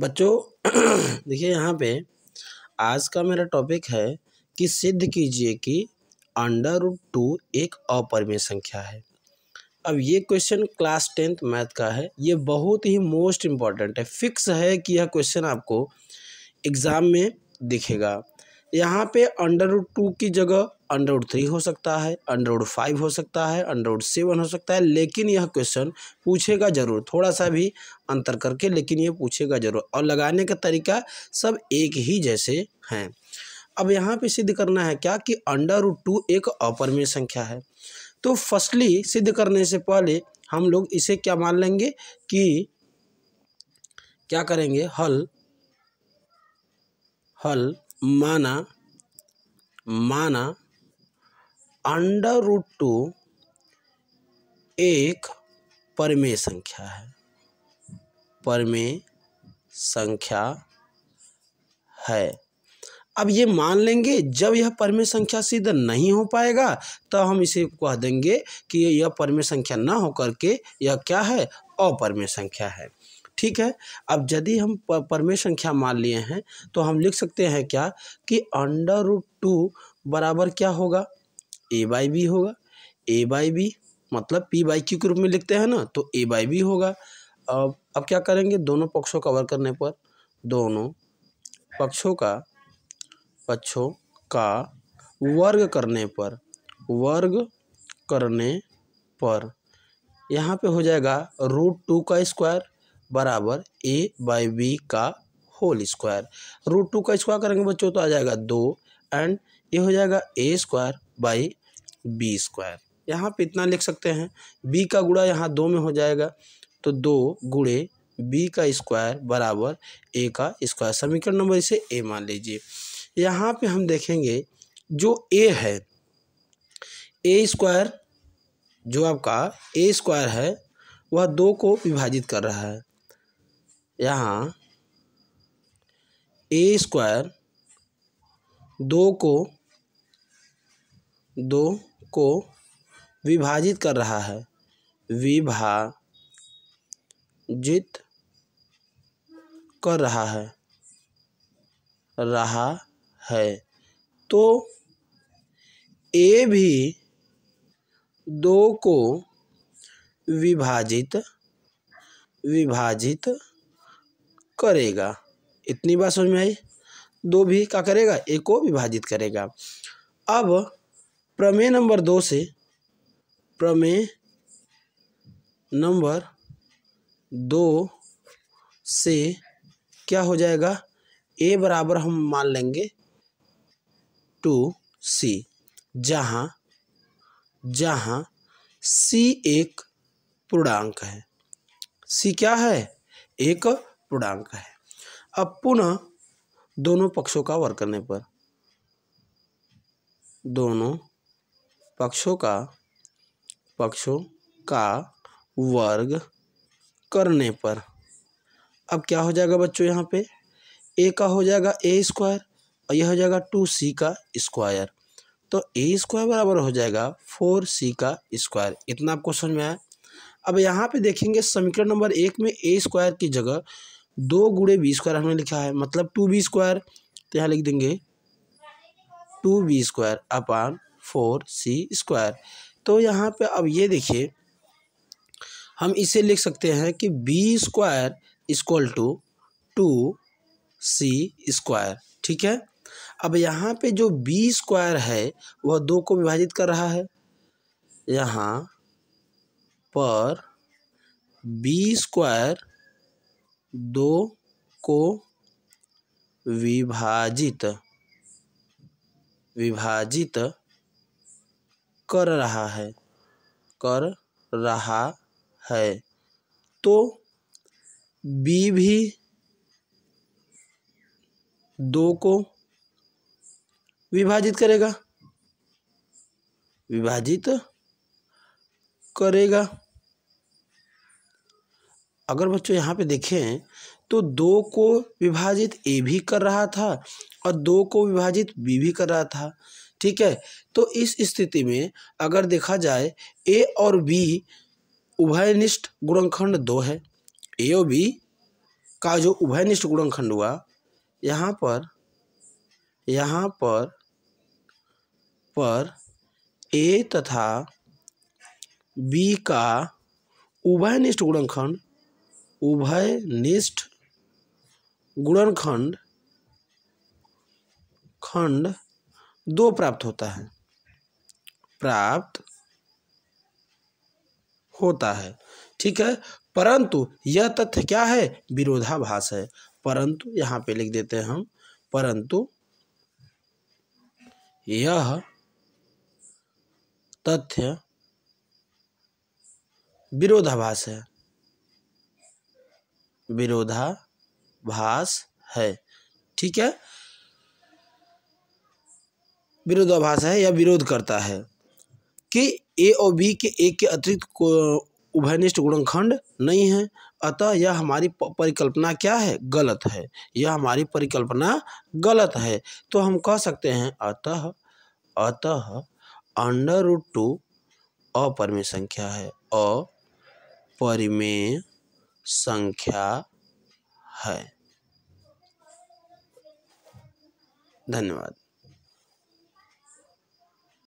बच्चों देखिए यहाँ पे आज का मेरा टॉपिक है कि सिद्ध कीजिए कि √2 एक अपरिमेय संख्या है। अब ये क्वेश्चन क्लास 10th मैथ का है। ये बहुत ही मोस्ट इम्पॉर्टेंट है। फिक्स है कि यह क्वेश्चन आपको एग्ज़ाम में दिखेगा। यहाँ पे √2 की जगह √3 हो सकता है, √5 हो सकता है, √7 हो सकता है, लेकिन यह क्वेश्चन पूछेगा ज़रूर, थोड़ा सा भी अंतर करके, लेकिन ये पूछेगा ज़रूर। और लगाने का तरीका सब एक ही जैसे हैं। अब यहाँ पे सिद्ध करना है क्या कि √2 एक अपरिमेय संख्या है। तो फर्स्टली सिद्ध करने से पहले हम लोग इसे क्या मान लेंगे कि क्या करेंगे, हल माना √2 एक परिमेय संख्या है, परिमेय संख्या है। अब ये मान लेंगे, जब यह परिमेय संख्या सिद्ध नहीं हो पाएगा तो हम इसे कह देंगे कि यह परिमेय संख्या ना होकर के यह क्या है, अपरिमेय संख्या है। ठीक है। अब यदि हम परिमेय संख्या मान लिए हैं तो हम लिख सकते हैं क्या कि √2 बराबर क्या होगा, a/b होगा। a/b मतलब p/q के रूप में लिखते हैं ना, तो a/b होगा। अब क्या करेंगे, दोनों पक्षों का वर्ग करने पर, दोनों पक्षों का वर्ग करने पर यहाँ पे हो जाएगा √2 का स्क्वायर बराबर a/b का होल स्क्वायर। √2 का स्क्वायर करेंगे बच्चों तो आ जाएगा 2 एंड ये हो जाएगा a²/b²। यहाँ पे इतना लिख सकते हैं। b का गुणा यहाँ 2 में हो जाएगा, तो 2 गुणे b का स्क्वायर बराबर a का स्क्वायर। समीकरण नंबर इसे a मान लीजिए। यहाँ पे हम देखेंगे जो a है, a² जो आपका a² है वह 2 को विभाजित कर रहा है। यहाँ a² 2 को विभाजित कर रहा है, विभाजित कर रहा है। तो a भी 2 को विभाजित करेगा। इतनी बात समझ में आई। 2 भी क्या करेगा, a को विभाजित करेगा। अब प्रमेय नंबर 2 से क्या हो जाएगा, a बराबर हम मान लेंगे 2c, जहाँ c एक पूर्णांक है। c क्या है, एक पूर्णांक है। अब पुनः दोनों पक्षों का वर्ग करने पर, दोनों पक्षों का वर्ग करने पर अब क्या हो जाएगा बच्चों, यहाँ पे a का हो जाएगा a² और यह हो जाएगा 2c का स्क्वायर। तो a² बराबर हो जाएगा 4c का स्क्वायर। इतना आपको समझ में आया। अब यहाँ पे देखेंगे समीकरण नंबर 1 में a² की जगह 2 गुणे b² हमने लिखा है, मतलब 2b²। तो यहाँ लिख देंगे 2b² अपान 4c²। तो यहाँ पे अब ये देखिए, हम इसे लिख सकते हैं कि b² = 2c²। ठीक है। अब यहाँ पे जो b² है वह 2 को विभाजित कर रहा है। यहाँ पर b² 2 को विभाजित कर रहा है, तो b भी 2 को विभाजित करेगा। अगर बच्चों यहाँ पे देखें तो 2 को विभाजित a भी कर रहा था और 2 को विभाजित b भी कर रहा था। ठीक है। तो इस स्थिति में अगर देखा जाए a और b उभयनिष्ठ गुणनखंड 2 है। a और b का जो उभयनिष्ठ गुणनखंड हुआ, यहाँ पर ए तथा बी का उभयनिष्ठ गुणनखंड 2 प्राप्त होता है। ठीक है, परंतु यह तथ्य क्या है, विरोधाभास है। परंतु यहाँ पे लिख देते हैं हम, परंतु यह तथ्य विरोधाभास है। ठीक है, विरोधाभास है या विरोध करता है कि ए और बी के एक के अतिरिक्त उभयनिष्ठ गुणनखंड नहीं है। अतः यह हमारी परिकल्पना क्या है, गलत है। यह हमारी परिकल्पना गलत है। तो हम कह सकते हैं अतः √2 अपरिमेय संख्या है, अपरिमेय संख्या है। धन्यवाद।